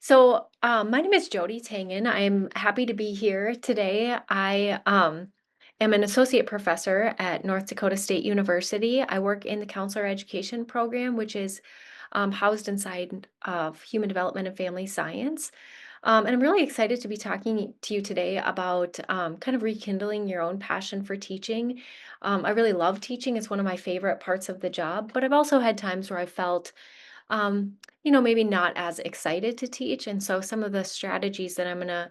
My name is Jody Tangen. I'm happy to be here today. I am an associate professor at North Dakota State University. I work in the counselor education program, which is housed inside of human development and family science. And I'm really excited to be talking to you today about kind of rekindling your own passion for teaching. I really love teaching, it's one of my favorite parts of the job, but I've also had times where I felt maybe not as excited to teach. And so some of the strategies that I'm going to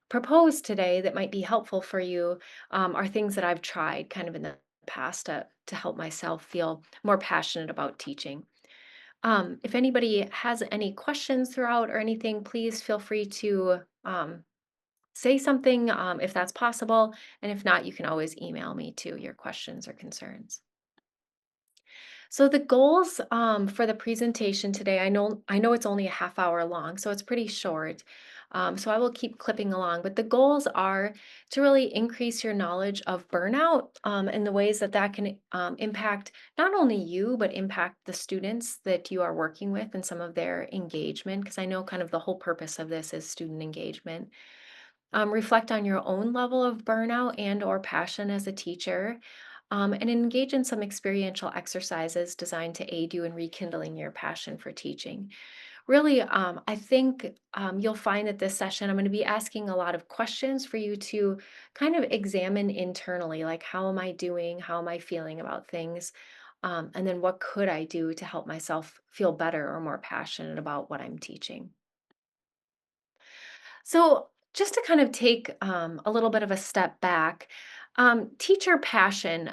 propose today that might be helpful for you are things that I've tried kind of in the past to help myself feel more passionate about teaching. If anybody has any questions throughout or anything, please feel free to say something if that's possible. And if not, you can always email me too your questions or concerns. So the goals for the presentation today, I know it's only a half hour long, so it's pretty short. So I will keep clipping along, but the goals are to really increase your knowledge of burnout and the ways that that can impact not only you, but impact the students that you are working with and some of their engagement. Because I know kind of the whole purpose of this is student engagement. Reflect on your own level of burnout and or passion as a teacher, and engage in some experiential exercises designed to aid you in rekindling your passion for teaching. Really, I think you'll find that this session, I'm going to be asking a lot of questions for you to kind of examine internally, like how am I doing? How am I feeling about things? And then what could I do to help myself feel better or more passionate about what I'm teaching? So, just to kind of take a little bit of a step back, teacher passion,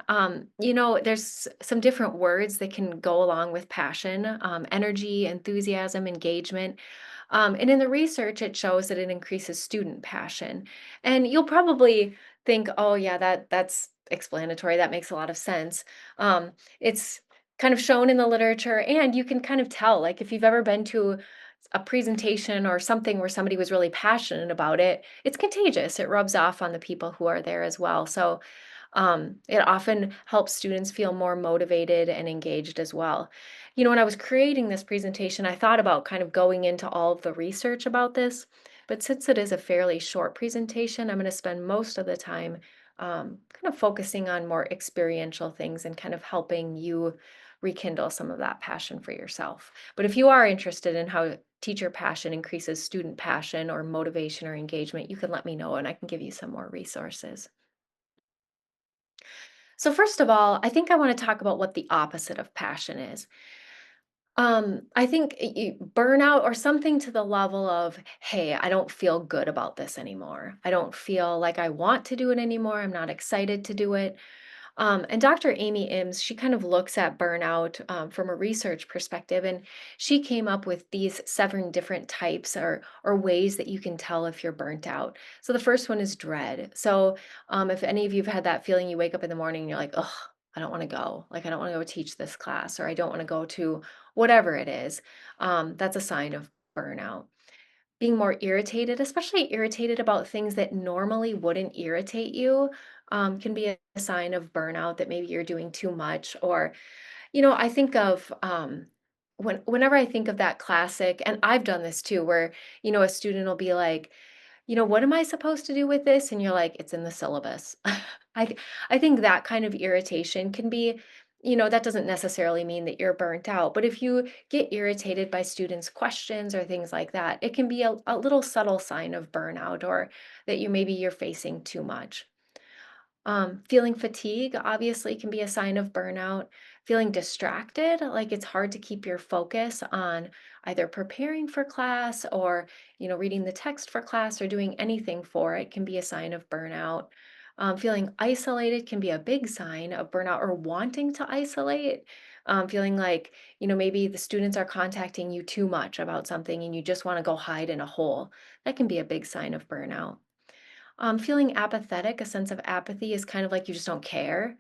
there's some different words that can go along with passion: energy, enthusiasm, engagement. And in the research, it shows that it increases student passion. And you'll probably think, oh, yeah, that's explanatory. That makes a lot of sense. It's kind of shown in the literature, and you can kind of tell, like, if you've ever been to a presentation or something where somebody was really passionate about it, it's contagious. It rubs off on the people who are there as well. So it often helps students feel more motivated and engaged as well. When I was creating this presentation, I thought about kind of going into all of the research about this. But since it is a fairly short presentation, I'm going to spend most of the time kind of focusing on more experiential things and kind of helping you rekindle some of that passion for yourself. But if you are interested in how teacher passion increases student passion or motivation or engagement, you can let me know and I can give you some more resources. So, first of all, I think I want to talk about what the opposite of passion is. I think burnout or something to the level of, hey, I don't feel good about this anymore. I don't feel like I want to do it anymore. I'm not excited to do it. And Dr. Amy Ims, she kind of looks at burnout from a research perspective, and she came up with these 7 different types or ways that you can tell if you're burnt out. So the first one is dread. So if any of you've had that feeling, you wake up in the morning and you're like, oh, I don't want to go. Like, I don't want to go teach this class, or I don't want to go to whatever it is. That's a sign of burnout. Being more irritated, especially irritated about things that normally wouldn't irritate you, can be a sign of burnout that maybe you're doing too much. Or, I think of whenever I think of that classic, and I've done this too, where, a student will be like, what am I supposed to do with this? And you're like, it's in the syllabus. I think that kind of irritation can be, that doesn't necessarily mean that you're burnt out, but if you get irritated by students' questions or things like that, it can be a little subtle sign of burnout or that you're facing too much. Feeling fatigue obviously can be a sign of burnout. Feeling distracted, like it's hard to keep your focus on either preparing for class or, reading the text for class or doing anything for it can be a sign of burnout. Feeling isolated can be a big sign of burnout or wanting to isolate. Feeling like, maybe the students are contacting you too much about something and you just want to go hide in a hole. That can be a big sign of burnout. Feeling apathetic, a sense of apathy is kind of like you just don't care.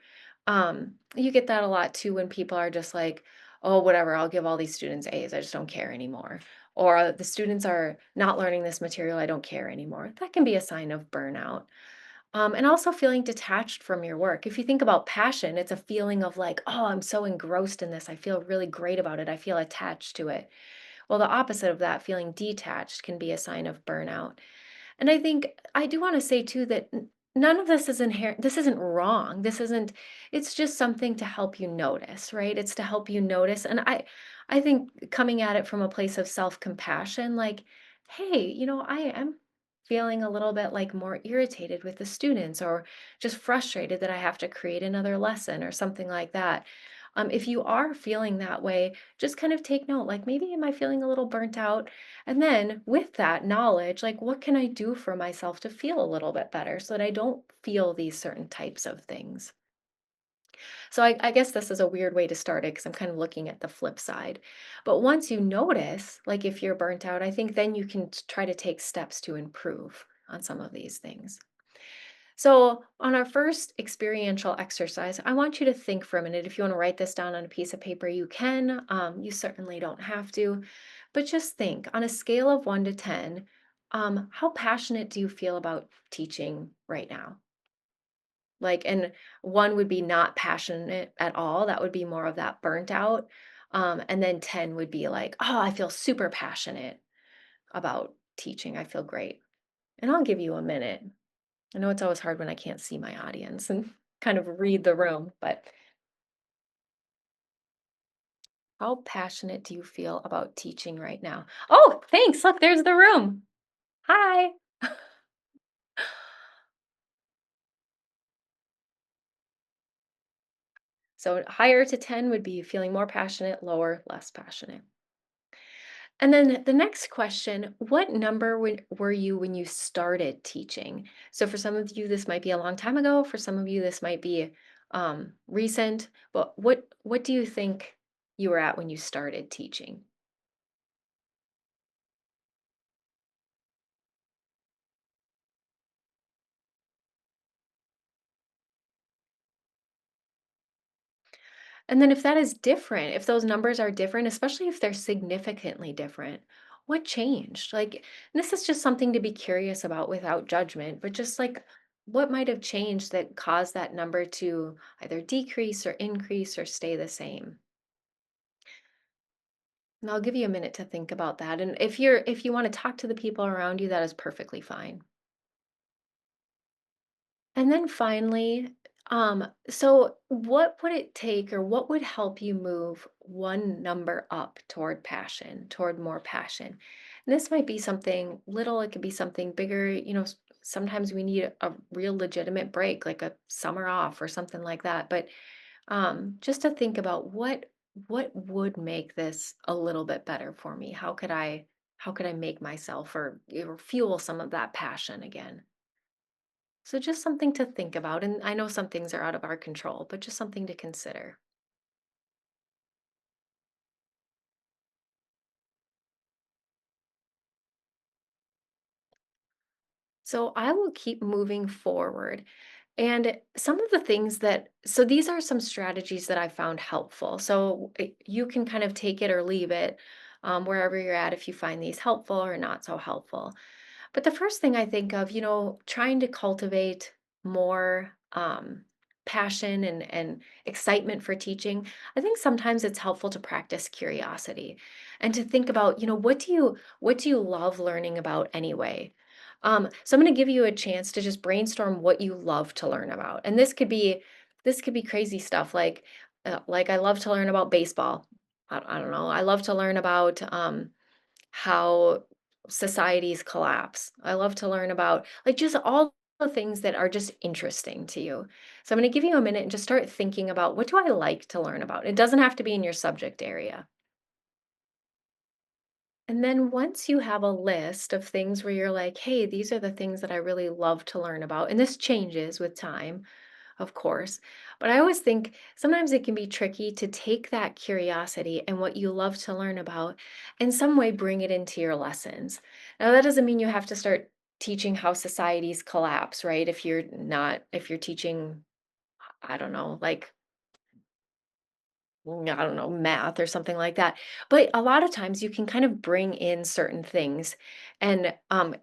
You get that a lot too when people are just like, oh, whatever, I'll give all these students A's. I just don't care anymore. Or the students are not learning this material. I don't care anymore. That can be a sign of burnout. And also feeling detached from your work. If you think about passion, it's a feeling of like, oh, I'm so engrossed in this. I feel really great about it. I feel attached to it. Well, the opposite of that, feeling detached, can be a sign of burnout. And I think I do want to say too that none of this is inherent. This isn't wrong. This isn't, it's just something to help you notice, right? It's to help you notice. And I think coming at it from a place of self-compassion, like, hey, I am feeling a little bit like more irritated with the students or just frustrated that I have to create another lesson or something like that. If you are feeling that way, just kind of take note, like maybe am I feeling a little burnt out? And then with that knowledge, like what can I do for myself to feel a little bit better so that I don't feel these certain types of things? So I guess this is a weird way to start it because I'm kind of looking at the flip side. But once you notice, like if you're burnt out, I think then you can try to take steps to improve on some of these things. So, on our first experiential exercise, I want you to think for a minute. If you want to write this down on a piece of paper, you can. You certainly don't have to. But just think on a scale of 1 to 10, how passionate do you feel about teaching right now? Like, and one would be not passionate at all. That would be more of that burnt out. And then 10 would be like, oh, I feel super passionate about teaching. I feel great. And I'll give you a minute. I know it's always hard when I can't see my audience and kind of read the room, but how passionate do you feel about teaching right now? Oh, thanks. Look, there's the room. Hi. So higher to 10 would be feeling more passionate, lower, less passionate. And then the next question, what number were you when you started teaching? So for some of you, this might be a long time ago. For some of you, this might be recent. But what do you think you were at when you started teaching? And then if that is different, if those numbers are different, especially if they're significantly different, what changed? Like, and this is just something to be curious about without judgment, but just like what might have changed that caused that number to either decrease or increase or stay the same? And I'll give you a minute to think about that. And if you want to talk to the people around you, that is perfectly fine. And then finally, so what would it take or what would help you move one number up toward passion, toward more passion? And this might be something little, it could be something bigger. Sometimes we need a real legitimate break, like a summer off or something like that. But just to think about what would make this a little bit better for me? How could I make myself or fuel some of that passion again? So just something to think about. And I know some things are out of our control, but just something to consider. So I will keep moving forward. And some of the things so these are some strategies that I found helpful. So you can kind of take it or leave it wherever you're at if you find these helpful or not so helpful. But the first thing I think of, trying to cultivate more passion and excitement for teaching, I think sometimes it's helpful to practice curiosity and to think about, what do you love learning about anyway? So I'm going to give you a chance to just brainstorm what you love to learn about, and this could be crazy stuff like I love to learn about baseball. I don't know. I love to learn about how societies collapse. I love to learn about like just all the things that are just interesting to you. So I'm going to give you a minute and just start thinking about what do I like to learn about? It doesn't have to be in your subject area. And then once you have a list of things where you're like, hey, these are the things that I really love to learn about, and this changes with time, of course. But I always think sometimes it can be tricky to take that curiosity and what you love to learn about in some way bring it into your lessons. Now, that doesn't mean you have to start teaching how societies collapse, right? If you're teaching, I don't know, like I don't know, math or something like that. But a lot of times you can kind of bring in certain things and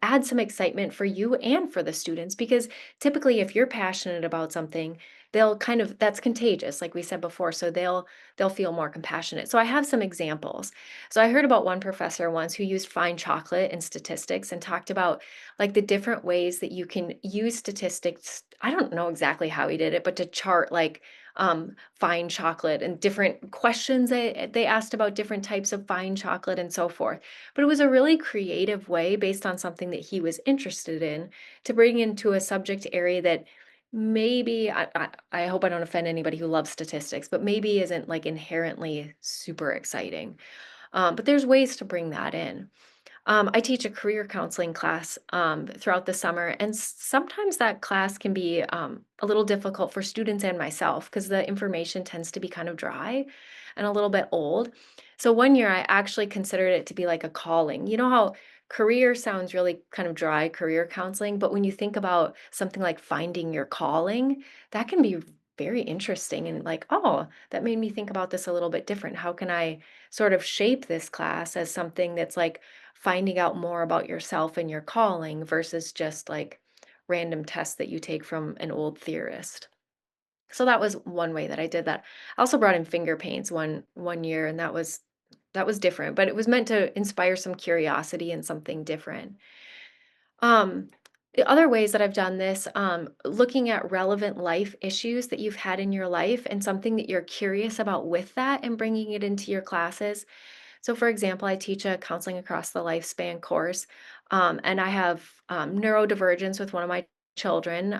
add some excitement for you and for the students because typically, if you're passionate about something, they'll kind of that's contagious, like we said before, so they'll feel more compassionate. So I have some examples. So I heard about one professor once who used fine chocolate and statistics and talked about like the different ways that you can use statistics. I don't know exactly how he did it, but to chart like fine chocolate and different questions they asked about different types of fine chocolate and so forth. But it was a really creative way based on something that he was interested in to bring into a subject area that maybe I hope I don't offend anybody who loves statistics, but maybe isn't like inherently super exciting. But there's ways to bring that in. I teach a career counseling class throughout the summer, and sometimes that class can be a little difficult for students and myself because the information tends to be kind of dry and a little bit old. So one year I actually considered it to be like a calling. You know how career sounds really kind of dry, career counseling, but when you think about something like finding your calling, that can be very interesting and like, oh, that made me think about this a little bit different. How can I sort of shape this class as something that's like finding out more about yourself and your calling versus just like random tests that you take from an old theorist. So that was one way that I did that. I also brought in finger paints one year and that was different, but it was meant to inspire some curiosity and something different. Um the other ways that I've done this, looking at relevant life issues that you've had in your life and something that you're curious about with that and bringing it into your classes. So, for example, I teach a counseling across the lifespan course, and I have neurodivergence with one of my children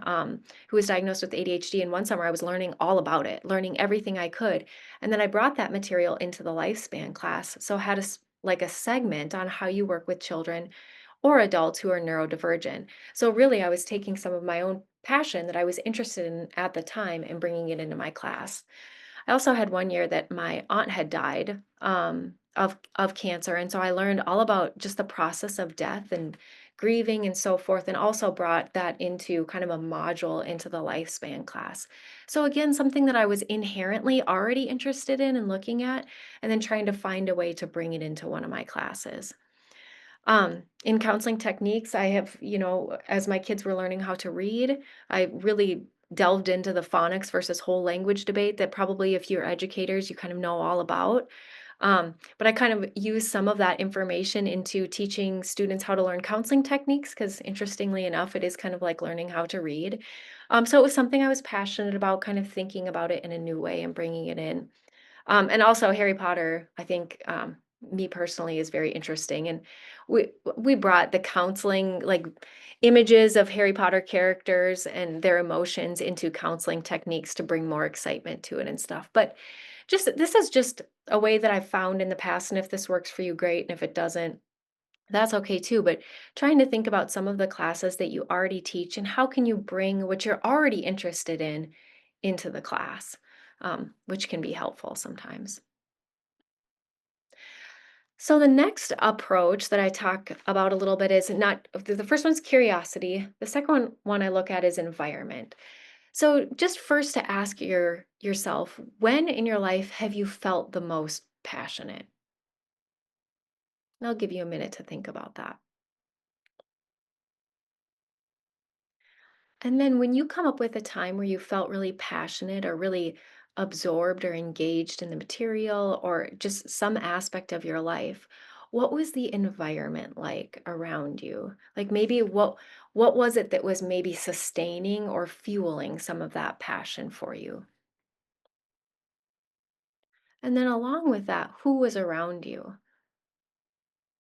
who was diagnosed with ADHD. And one summer, I was learning all about it, learning everything I could. And then I brought that material into the lifespan class. So, I had like a segment on how you work with children or adults who are neurodivergent. So, really, I was taking some of my own passion that I was interested in at the time and bringing it into my class. I also had one year that my aunt had died of cancer, and so I learned all about just the process of death and grieving and so forth, and also brought that into kind of a module into the lifespan class. So again, something that I was inherently already interested in and looking at, and then trying to find a way to bring it into one of my classes. In counseling techniques, I have, as my kids were learning how to read, I really delved into the phonics versus whole language debate that probably if you're educators, you kind of know all about. But I kind of use some of that information into teaching students how to learn counseling techniques because interestingly enough, it is kind of like learning how to read. So it was something I was passionate about, kind of thinking about it in a new way and bringing it in. And also Harry Potter, I think, me personally is very interesting. And we brought the counseling, like images of Harry Potter characters and their emotions into counseling techniques to bring more excitement to it and stuff. But just this is just a way that I've found in the past. And if this works for you, great. And if it doesn't, that's okay too. But trying to think about some of the classes that you already teach and how can you bring what you're already interested in into the class, which can be helpful sometimes. So the next approach that I talk about a little bit is not the first one's curiosity. The second one I look at is environment. So just first to ask yourself, when in your life have you felt the most passionate? And I'll give you a minute to think about that. And then when you come up with a time where you felt really passionate or really absorbed or engaged in the material or just some aspect of your life, what was the environment like around you? Like maybe what was it that was maybe sustaining or fueling some of that passion for you? And then along with that, who was around you?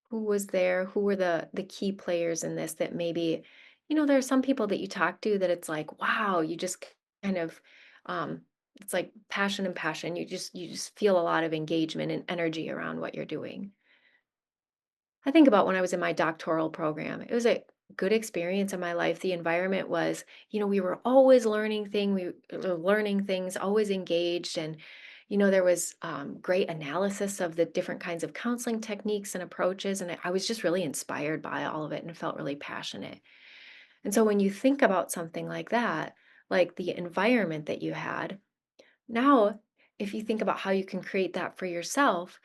Who was there? Who were the key players in this that maybe, there are some people that you talk to that it's like, wow, you just kind of um it's like passion and passion. You just feel a lot of engagement and energy around what you're doing. I think about when I was in my doctoral program. It was a good experience in my life. The environment was, we were always learning things, always engaged, and there was great analysis of the different kinds of counseling techniques and approaches, and I was just really inspired by all of it and felt really passionate. And so when you think about something like that, like the environment that you had, now if you think about how you can create that for yourself,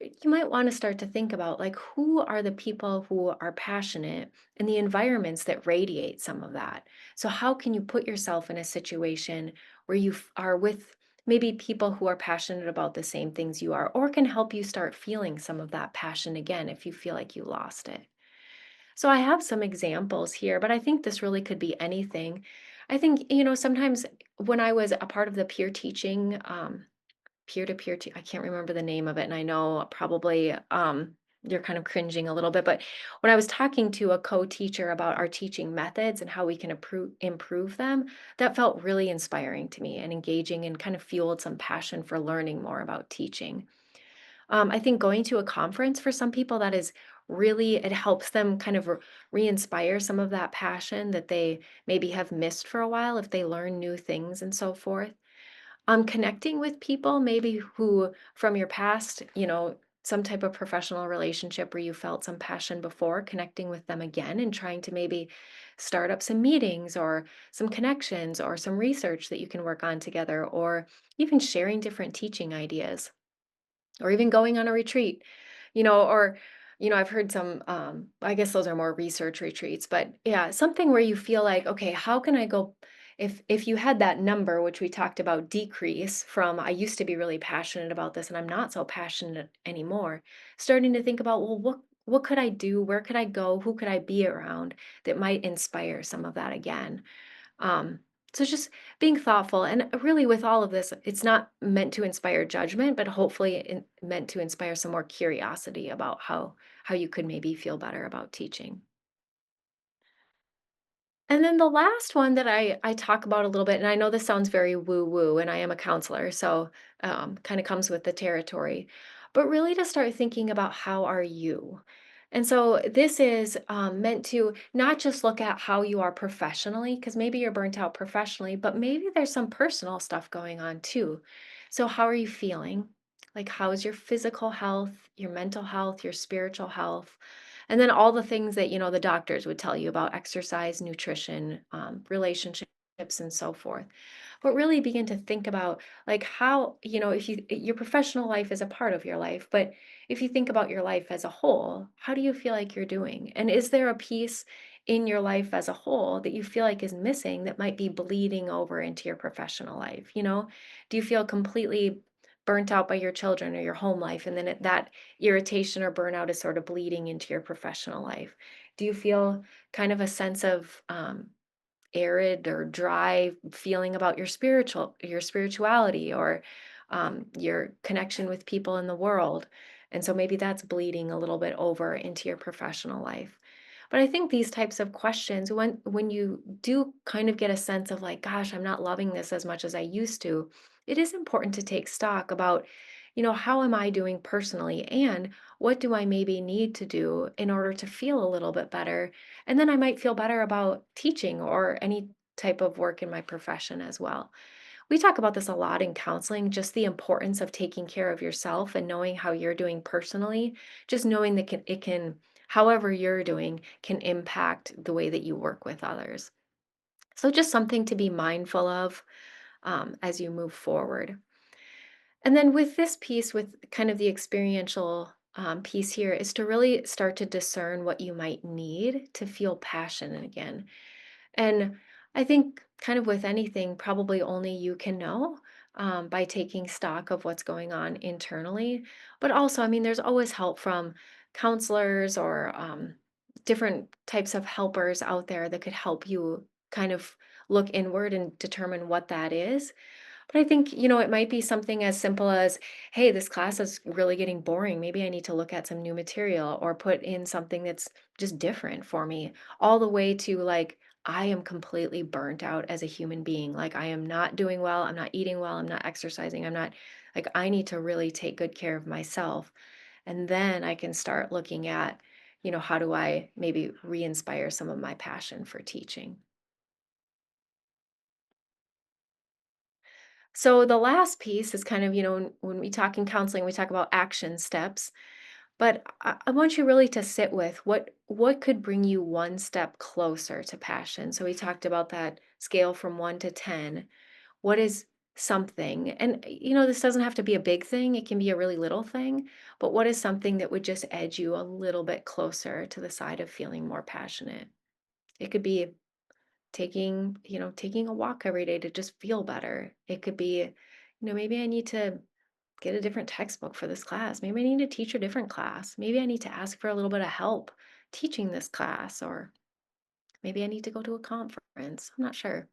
you might want to start to think about like who are the people who are passionate and the environments that radiate some of that. So how can you put yourself in a situation where are with maybe people who are passionate about the same things you are, or can help you start feeling some of that passion again if you feel like you lost it. So I have some examples here, but I think this really could be anything. I think, sometimes when I was a part of the peer teaching, peer-to-peer I can't remember the name of it, and I know probably, you're kind of cringing a little bit, but when I was talking to a co-teacher about our teaching methods and how we can improve them, that felt really inspiring to me and engaging and kind of fueled some passion for learning more about teaching. I think going to a conference for some people that is really it helps them kind of re-inspire some of that passion that they maybe have missed for a while if they learn new things and so forth. Connecting with people maybe who from your past, some type of professional relationship where you felt some passion before, connecting with them again and trying to maybe start up some meetings or some connections or some research that you can work on together, or even sharing different teaching ideas, or even going on a retreat, or I've heard some, I guess those are more research retreats, but yeah, something where you feel like, okay, how can I go, if you had that number which we talked about, decrease from I used to be really passionate about this and I'm not so passionate anymore, starting to think about, well, what could I do, where could I go, who could I be around that might inspire some of that again. um, so just being thoughtful, and really with all of this, it's not meant to inspire judgment, but hopefully meant to inspire some more curiosity about how you could maybe feel better about teaching. And then the last one that I talk about a little bit, and I know this sounds very woo woo, and I am a counselor, so kind of comes with the territory, but really to start thinking about how are you. And so this is meant to not just look at how you are professionally, because maybe you're burnt out professionally, but maybe there's some personal stuff going on too. So how are you feeling? Like how is your physical health, your mental health, your spiritual health? And then all the things that, the doctors would tell you about exercise, nutrition, relationships, and so forth. But really begin to think about like how, if your professional life is a part of your life, but if you think about your life as a whole, how do you feel like you're doing? And is there a piece in your life as a whole that you feel like is missing that might be bleeding over into your professional life? Do you feel completely burnt out by your children or your home life, and then that irritation or burnout is sort of bleeding into your professional life? Do you feel kind of a sense of arid or dry feeling about your spirituality, or your connection with people in the world, and so maybe that's bleeding a little bit over into your professional life? But I think these types of questions, when you do kind of get a sense of like, gosh, I'm not loving this as much as I used to, it is important to take stock about, how am I doing personally, and what do I maybe need to do in order to feel a little bit better, and then I might feel better about teaching or any type of work in my profession as well. We talk about this a lot in counseling, just the importance of taking care of yourself and knowing how you're doing personally, just knowing that however you're doing can impact the way that you work with others. So just something to be mindful of as you move forward. And then with this piece, with kind of the experiential piece here, is to really start to discern what you might need to feel passionate again. And I think, kind of with anything, probably only you can know by taking stock of what's going on internally. But also, I mean, there's always help from counselors or different types of helpers out there that could help you kind of look inward and determine what that is. But I think, it might be something as simple as, hey, this class is really getting boring. Maybe I need to look at some new material or put in something that's just different for me, all the way to like, I am completely burnt out as a human being. Like, I am not doing well. I'm not eating well. I'm not exercising. I'm not like, I need to really take good care of myself. And then I can start looking at, how do I maybe re inspire some of my passion for teaching? So the last piece is kind of, when we talk in counseling, we talk about action steps, but I want you really to sit with what could bring you one step closer to passion. So we talked about that scale from 1 to 10. What is something? And, this doesn't have to be a big thing, it can be a really little thing, but what is something that would just edge you a little bit closer to the side of feeling more passionate? It could be taking a walk every day to just feel better. It could be, maybe I need to get a different textbook for this class. Maybe I need to teach a different class. Maybe I need to ask for a little bit of help teaching this class, or maybe I need to go to a conference. I'm not sure.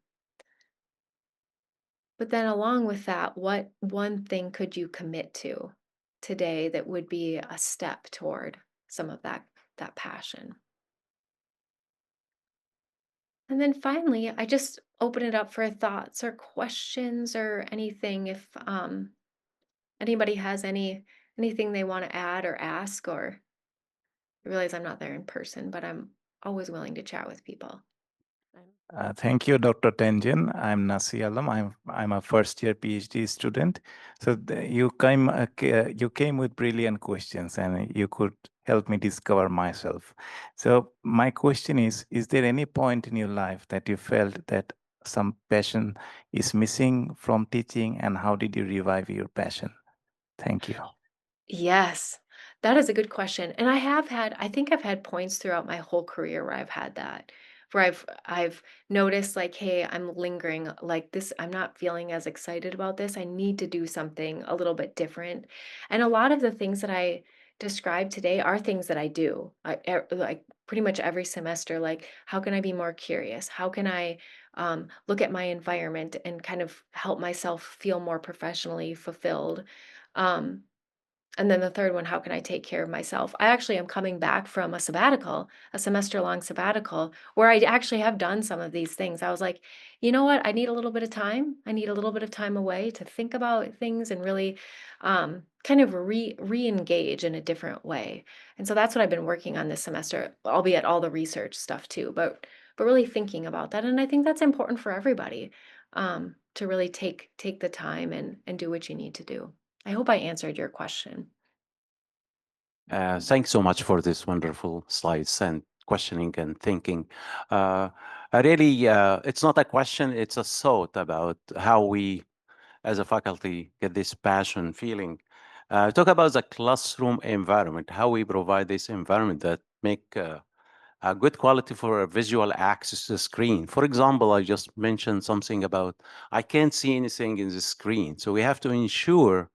But then along with that, what one thing could you commit to today that would be a step toward some of that passion? And then finally, I just open it up for thoughts or questions or anything if anybody has anything they want to add or ask, or I realize I'm not there in person, but I'm always willing to chat with people. Thank you, Dr. Tenjin. I'm Nasi Alam. I'm a first year PhD student. So you came with brilliant questions, and you could help me discover myself. So my question is there any point in your life that you felt that some passion is missing from teaching, and how did you revive your passion? Thank you. Yes, that is a good question. And I think I've had points throughout my whole career where I've had that, where I've noticed like, hey, I'm lingering like this, I'm not feeling as excited about this. I need to do something a little bit different. And a lot of the things that I described today are things that I do. Like pretty much every semester, like how can I be more curious? How can I look at my environment and kind of help myself feel more professionally fulfilled? Um, and then the third one, how can I take care of myself? I actually am coming back from a sabbatical, a semester long sabbatical, where I actually have done some of these things. I was like, you know what? I need a little bit of time. I need a little bit of time away to think about things and really kind of re-engage in a different way. And so that's what I've been working on this semester, albeit all the research stuff too, but really thinking about that. And I think that's important for everybody, to really take the time and do what you need to do. I hope I answered your question. Thanks so much for this wonderful slides and questioning and thinking. Uh, it's not a question, it's a thought about how we, as a faculty, get this passion feeling. Talk about the classroom environment, how we provide this environment that make a good quality for a visual access to the screen. For example, I just mentioned something about I can't see anything in the screen. So we have to ensure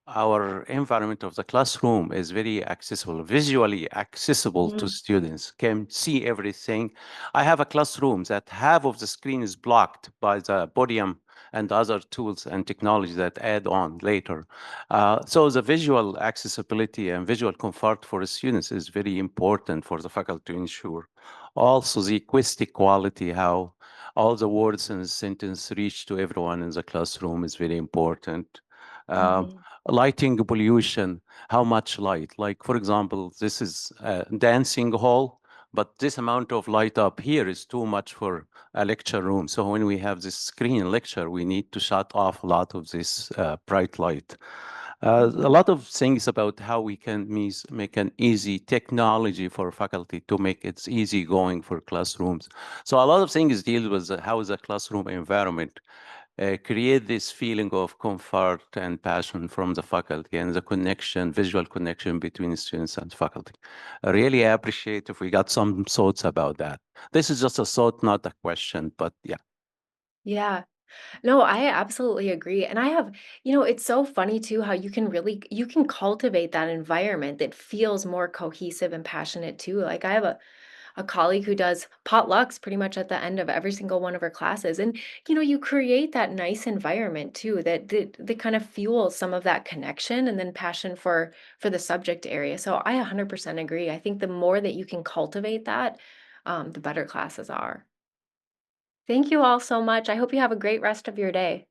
our environment of the classroom is very accessible, visually accessible to Mm, students, can see everything. I have a classroom that half of the screen is blocked by the podium and other tools and technology that add on later. So the visual accessibility and visual comfort for the students is very important for the faculty to ensure. Also, the acoustic quality, how all the words in the sentence reach to everyone in the classroom is very important. Um, mhm, Lighting pollution, how much light? Like, for example, this is a dancing hall, but this amount of light up here is too much for a lecture room. So when we have this screen lecture, we need to shut off a lot of this bright light. A mhm, lot of things about how we can make an easy technology for faculty to make it easy going for classrooms. So a lot of things deal with how the classroom environment create this feeling of comfort and passion from the faculty and the connection, visual connection between students and faculty. I really appreciate if we got some thoughts about that. This is just a thought, not a question, but yeah. yeah. No, I absolutely agree. And it's so funny too how you can cultivate that environment that feels more cohesive and passionate too. Like I have a colleague who does potlucks pretty much at the end of every single one of her classes. And you create that nice environment too that kind of fuels some of that connection and then passion for the subject area. So I 100% agree. I think the more that you can cultivate that, the better classes are. Thank you all so much. I hope you have a great rest of your day.